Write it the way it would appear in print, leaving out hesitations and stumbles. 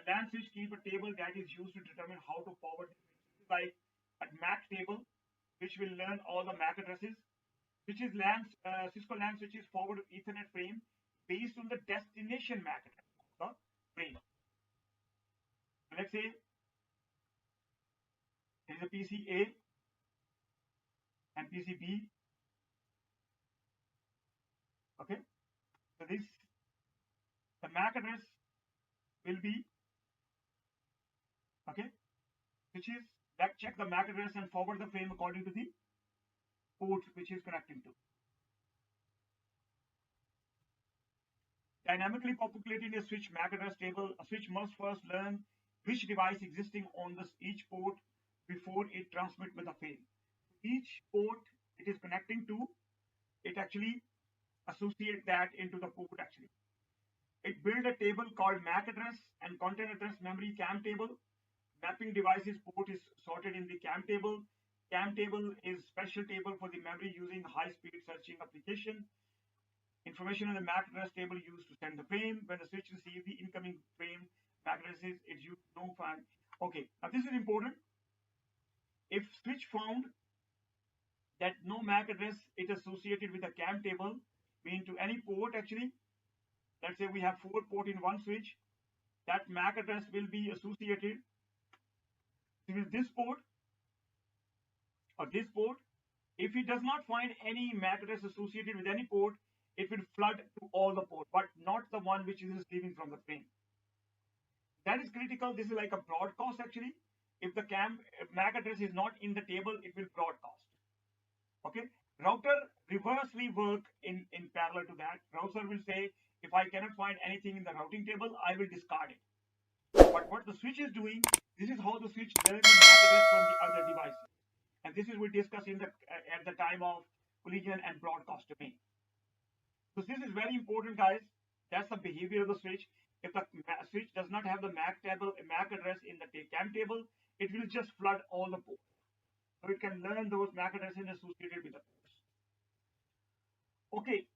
LAN switch keep a table that is used to determine how to forward, like a MAC table, which will learn all the MAC addresses, which is Cisco LAN switches forward Ethernet frame based on the destination MAC address of the frame. So let's say there is a PC A and PC B. Okay, so the MAC address will be, okay, which is that check the MAC address and forward the frame according to the port which is connecting to. Dynamically populating a switch MAC address table, a switch must first learn which device existing on each port before it transmits with the frame. Each port it is connecting to, it actually associate that into the port actually. It build a table called MAC address and content address memory CAM table. Mapping devices port is sorted in the CAM table. CAM table is special table for the memory using high-speed searching application. Information on the MAC address table used to send the frame. When the switch receives the incoming frame MAC addresses, it used no find. Okay, now this is important. If switch found that no MAC address is associated with the CAM table, mean to any port actually, let's say we have 4 ports in one switch, that MAC address will be associated with this port or this port. If it does not find any MAC address associated with any port, it will flood to all the ports, but not the one which is receiving from the frame. That is critical. This is like a broadcast actually. If the MAC address is not in the table, it will broadcast. Okay. Router reversely work in parallel to that. Router will say, if I cannot find anything in the routing table, I will discard it. But what the switch is doing, this is how the switch learns the MAC address from the other devices. And this is we discussed in at the time of collision and broadcast domain. So this is very important, guys. That's the behavior of the switch. If the switch does not have the MAC address in the CAM table, it will just flood all the ports. So it can learn those MAC addresses associated with the ports. Okay.